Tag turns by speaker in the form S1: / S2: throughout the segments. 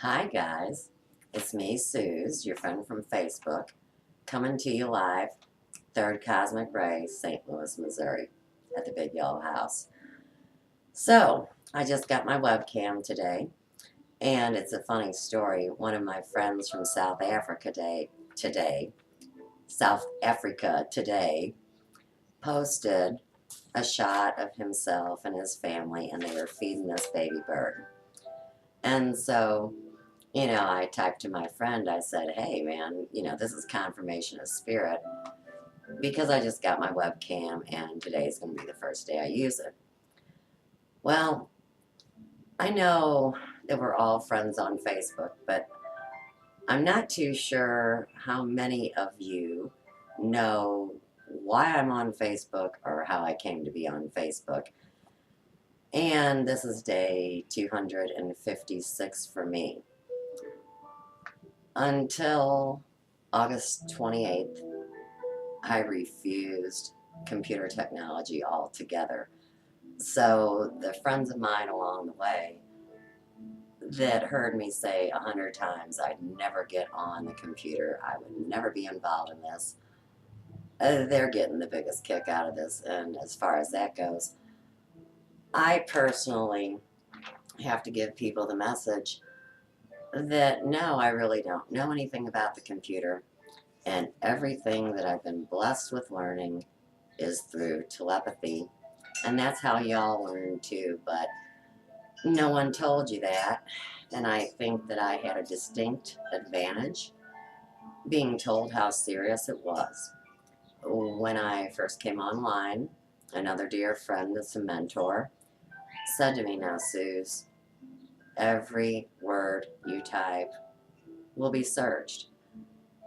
S1: Hi guys, it's me, Suz, your friend from Facebook, coming to you live, 3rd Cosmic Ray, St. Louis, Missouri, at the Big Yellow House. So, I just got my webcam today, and it's a funny story. One of my friends from South Africa today, posted a shot of himself and his family, and they were feeding this baby bird. And so I typed to my friend, I said, hey man, this is confirmation of spirit because I just got my webcam and today's going to be the first day I use it. Well, I know that we're all friends on Facebook, but I'm not too sure how many of you know why I'm on Facebook or how I came to be on Facebook. And this is day 256 for me. Until August 28th, I refused computer technology altogether. So the friends of mine along the way that heard me say 100 times I'd never get on the computer, I would never be involved in this, they're getting the biggest kick out of this. And as far as that goes, I personally have to give people the message that no, I really don't know anything about the computer, and everything that I've been blessed with learning is through telepathy, and that's how y'all learn too, but no one told you that, and I think that I had a distinct advantage being told how serious it was. When I first came online, another dear friend that's a mentor said to me, now Suze, every word you type will be searched.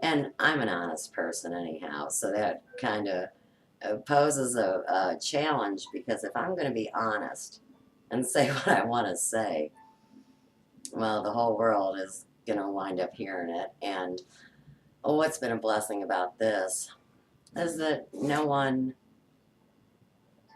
S1: And I'm an honest person anyhow, so that kind of poses a challenge, because if I'm going to be honest and say what I want to say, well, the whole world is going to wind up hearing it. And what's been a blessing about this is that no one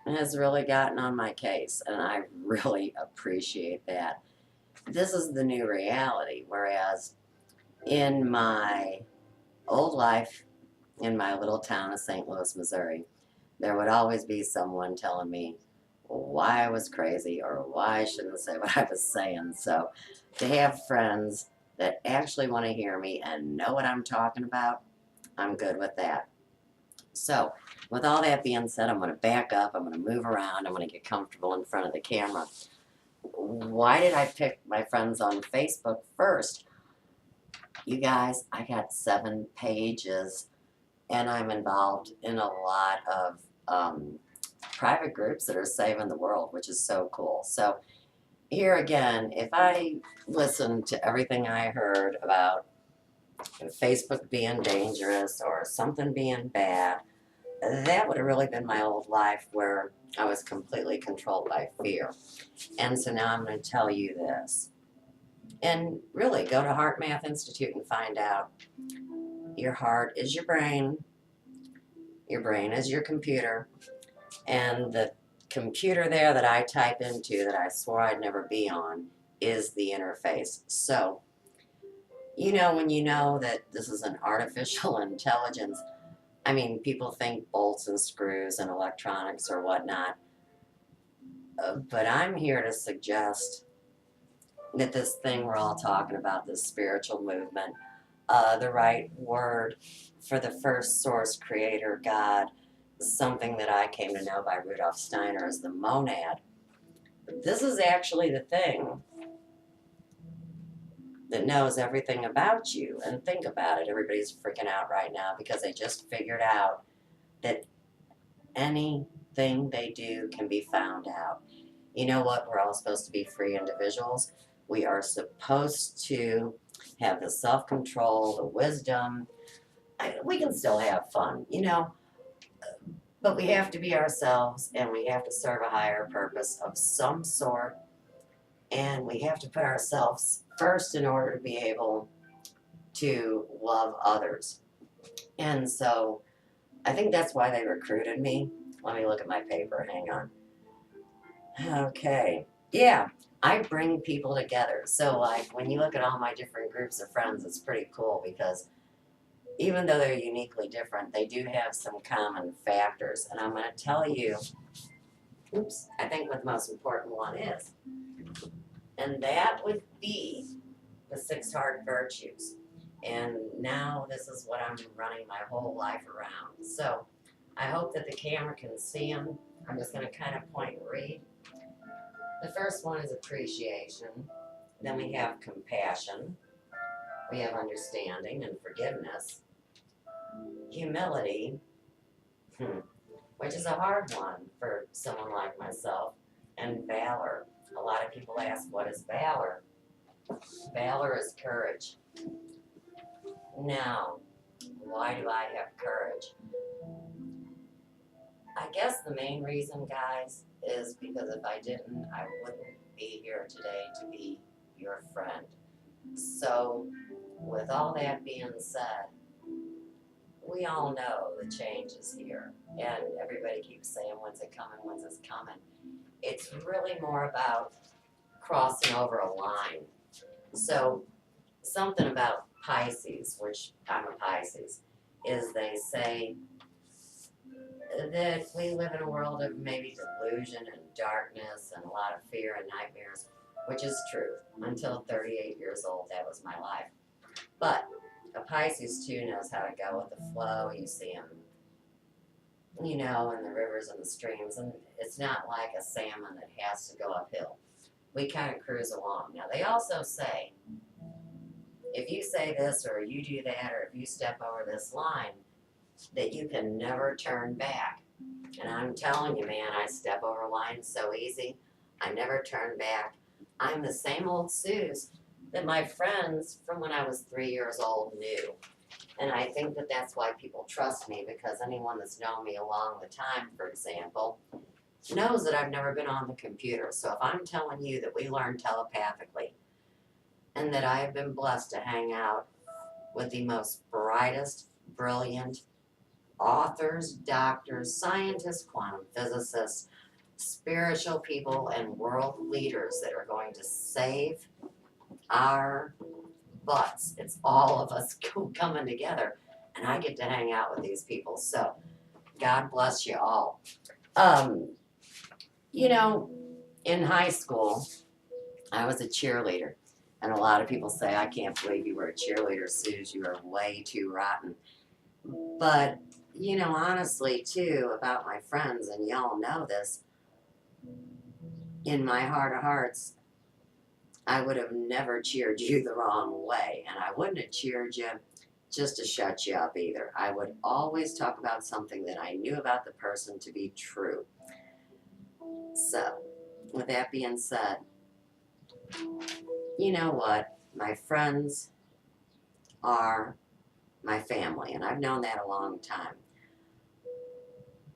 S1: has really gotten on my case, and I really appreciate that. This is the new reality, whereas in my old life, in my little town of St. Louis, Missouri, there would always be someone telling me why I was crazy or why I shouldn't say what I was saying. So to have friends that actually want to hear me and know what I'm talking about, I'm good with that. So with all that being said, I'm going to back up, I'm going to move around, I'm going to get comfortable in front of the camera. Why did I pick my friends on Facebook first? You guys, I got 7 pages, and I'm involved in a lot of private groups that are saving the world, which is so cool. So here again, if I listened to everything I heard about Facebook being dangerous or something being bad, that would have really been my old life, where I was completely controlled by fear. And so now I'm going to tell you this. And really, go to Heart Math Institute and find out. Your heart is your brain is your computer, and the computer there that I type into, that I swore I'd never be on, is the interface. So, when you know that this is an artificial intelligence, I mean, people think bolts and screws and electronics or whatnot, but I'm here to suggest that this thing we're all talking about, this spiritual movement, the right word for the first source creator, God, something that I came to know by Rudolf Steiner as the monad. This is actually the thing that knows everything about you. And think about it, everybody's freaking out right now because they just figured out that anything they do can be found out. You know what? We're all supposed to be free individuals. We are supposed to have the self-control, the wisdom. We can still have fun, but we have to be ourselves, and we have to serve a higher purpose of some sort, and we have to put ourselves first in order to be able to love others. And so I think that's why they recruited me. Let me look at my paper, hang on. Okay. Yeah, I bring people together. So, like, when you look at all my different groups of friends, it's pretty cool because even though they're uniquely different, they do have some common factors. And I'm going to tell you, oops, I think what the most important one is, and that would be the six hard virtues. And now this is what I'm running my whole life around. So I hope that the camera can see them. I'm just going to kind of point and read. The first one is appreciation. Then we have compassion. We have understanding and forgiveness. Humility, which is a hard one for someone like myself. And valor. A lot of people ask, what is valor? Valor is courage. Now, why do I have courage? I guess the main reason, guys, is because if I didn't, I wouldn't be here today to be your friend. So, with all that being said, we all know the change is here, and everybody keeps saying, when's it coming, when's it coming? It's really more about crossing over a line. So, something about Pisces, which I'm a Pisces, is they say that we live in a world of maybe delusion and darkness and a lot of fear and nightmares, which is true. Until 38 years old, that was my life. But a Pisces too knows how to go with the flow. You see them, you know, in the rivers and the streams, and it's not like a salmon that has to go uphill. We kind of cruise along. Now, they also say if you say this or you do that or if you step over this line, that you can never turn back. And I'm telling you, man, I step over lines so easy. I never turn back. I'm the same old Suz that my friends from when I was 3 years old knew. And I think that that's why people trust me, because anyone that's known me along the time, for example, knows that I've never been on the computer. So if I'm telling you that we learn telepathically and that I have been blessed to hang out with the most brightest, brilliant authors, doctors, scientists, quantum physicists, spiritual people, and world leaders that are going to save our butts. It's all of us coming together, and I get to hang out with these people. So, God bless you all. Um, you know, in high school, I was a cheerleader, and a lot of people say, I can't believe you were a cheerleader, Suz. You are way too rotten. But, you know, honestly, too, about my friends, and y'all know this, in my heart of hearts, I would have never cheered you the wrong way. And I wouldn't have cheered you just to shut you up either. I would always talk about something that I knew about the person to be true. So, with that being said, you know what? My friends are my family, and I've known that a long time.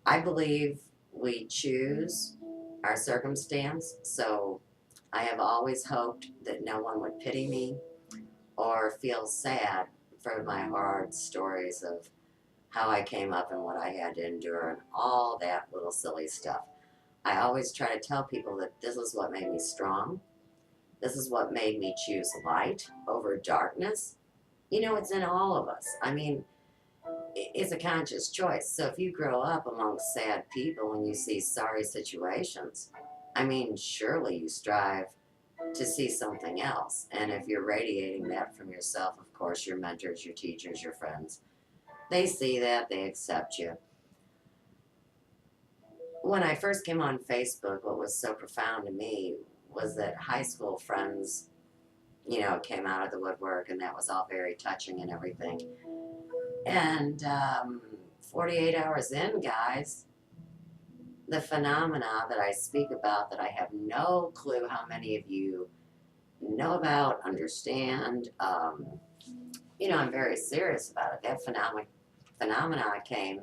S1: I believe we choose our circumstance, so I have always hoped that no one would pity me or feel sad for my hard stories of how I came up and what I had to endure and all that little silly stuff. I always try to tell people that this is what made me strong. This is what made me choose light over darkness. You know, it's in all of us. I mean, it's a conscious choice. So if you grow up amongst sad people and you see sorry situations, I mean, surely you strive to see something else. And if you're radiating that from yourself, of course, your mentors, your teachers, your friends, they see that, they accept you. When I first came on Facebook, what was so profound to me was that high school friends, you know, came out of the woodwork, and that was all very touching and everything. And 48 hours in, guys, the phenomena that I speak about that I have no clue how many of you know about, understand, you know, I'm very serious about it. That phenomena came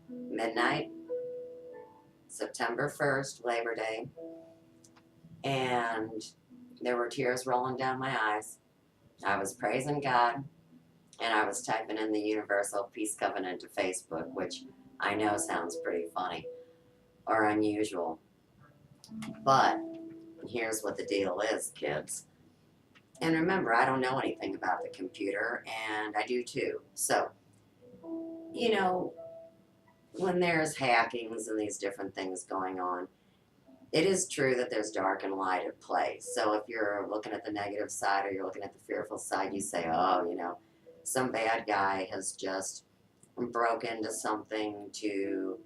S1: midnight, September 1st, Labor Day, and there were tears rolling down my eyes. I was praising God, and I was typing in the Universal Peace Covenant to Facebook, which I know sounds pretty funny or unusual, but here's what the deal is, kids. And remember, I don't know anything about the computer, and I do too. So, you know, when there's hackings and these different things going on, it is true that there's dark and light at play. So if you're looking at the negative side or you're looking at the fearful side, you say, oh, some bad guy has just broke into something to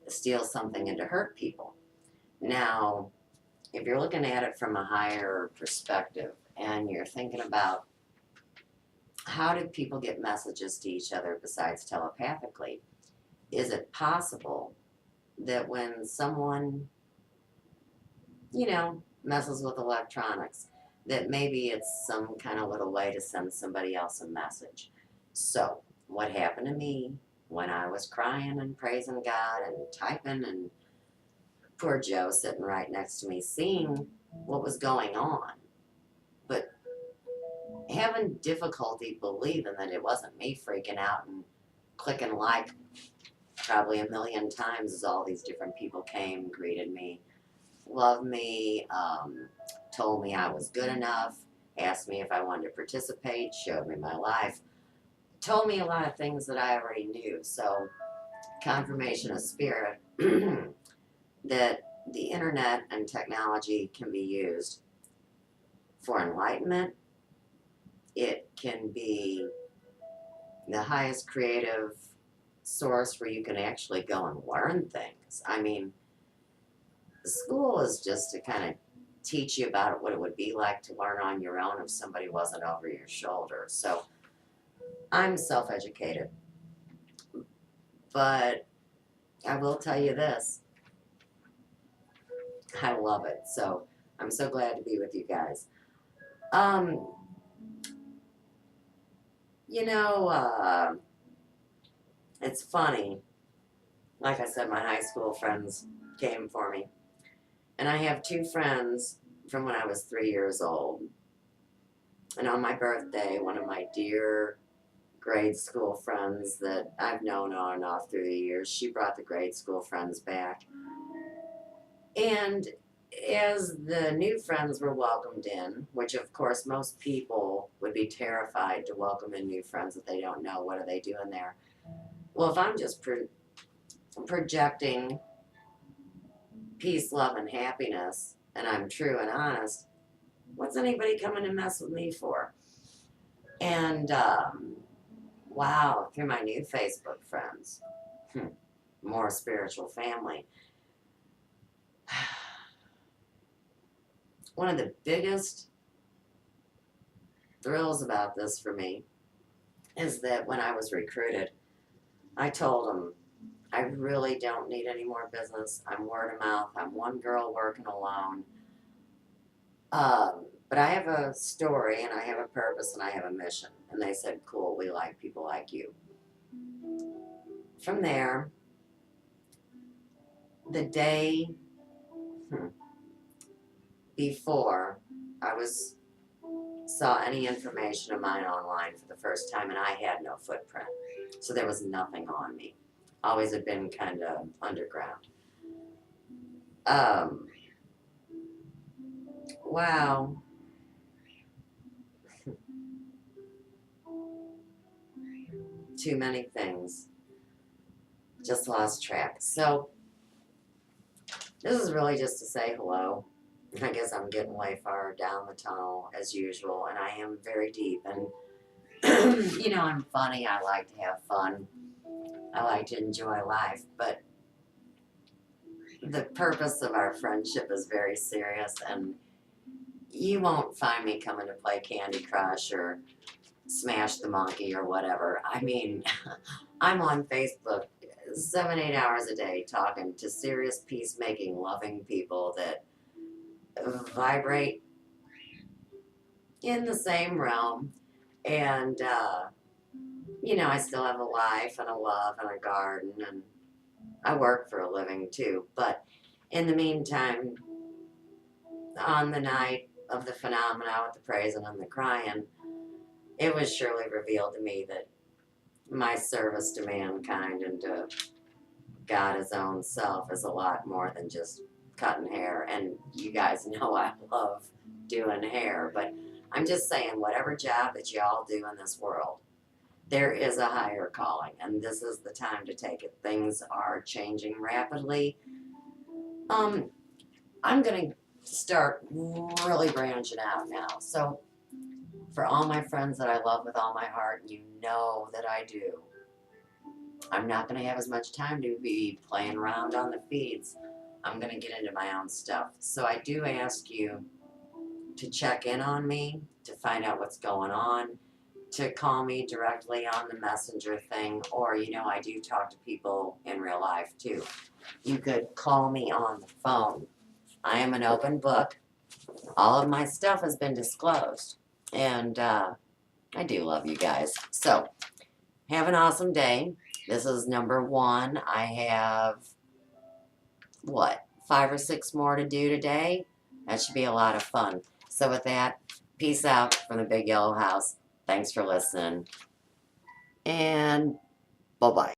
S1: steal something and to hurt people. Now, if you're looking at it from a higher perspective and you're thinking about how did people get messages to each other besides telepathically, is it possible that when someone, messes with electronics, that maybe it's some kind of little way to send somebody else a message? So, what happened to me when I was crying and praising God and typing, and poor Joe sitting right next to me, seeing what was going on, but having difficulty believing that it wasn't me freaking out and clicking like probably a million times as all these different people came, greeted me, loved me, told me I was good enough, asked me if I wanted to participate, showed me my life, told me a lot of things that I already knew. So, confirmation of spirit that the internet and technology can be used for enlightenment. It can be the highest creative source where you can actually go and learn things. I mean, school is just to kind of teach you about what it would be like to learn on your own if somebody wasn't over your shoulder. So I'm self-educated, but I will tell you this, I love it. So I'm so glad to be with you guys. Um, you know, it's funny. Like I said, my high school friends came for me. And I have two friends from when I was 3 years old. And on my birthday, one of my dear grade school friends that I've known on and off through the years, she brought the grade school friends back. And as the new friends were welcomed in, which of course most people would be terrified to welcome in new friends that they don't know, what are they doing there? Well, if I'm just projecting peace, love, and happiness, and I'm true and honest, what's anybody coming to mess with me for? And wow, through my new Facebook friends, more spiritual family. One of the biggest thrills about this for me is that when I was recruited, I told them, I really don't need any more business. I'm word of mouth. I'm one girl working alone. But I have a story and I have a purpose and I have a mission. And they said, cool, we like people like you. From there, the day before I saw any information of mine online for the first time, and I had no footprint. So there was nothing on me. Always had been kind of underground. Wow. Too many things. Just lost track. So this is really just to say hello. I guess I'm getting way far down the tunnel as usual, and I am very deep. And I'm funny. I like to have fun. I like to enjoy life, but the purpose of our friendship is very serious, and you won't find me coming to play Candy Crush or Smash the Monkey or whatever. I mean, I'm on Facebook 7-8 hours a day talking to serious, peacemaking, loving people that vibrate in the same realm. And, I still have a life and a love and a garden, and I work for a living too. But in the meantime, on the night of the phenomena with the praising and the crying, it was surely revealed to me that my service to mankind and to God his own self is a lot more than just cutting hair, and you guys know I love doing hair, but I'm just saying, whatever job that y'all do in this world, there is a higher calling, and this is the time to take it. Things are changing rapidly. I'm gonna start really branching out now. So for all my friends that I love with all my heart, you know that I do, I'm not gonna have as much time to be playing around on the feeds. I'm gonna get into my own stuff. So I do ask you to check in on me, to find out what's going on, to call me directly on the messenger thing, or I do talk to people in real life too. You could call me on the phone. I am an open book. All of my stuff has been disclosed, and I do love you guys. So have an awesome day. This is number 1. I have, what, 5 or 6 more to do today? That should be a lot of fun. So with that, peace out from the Big Yellow House. Thanks for listening. And bye-bye.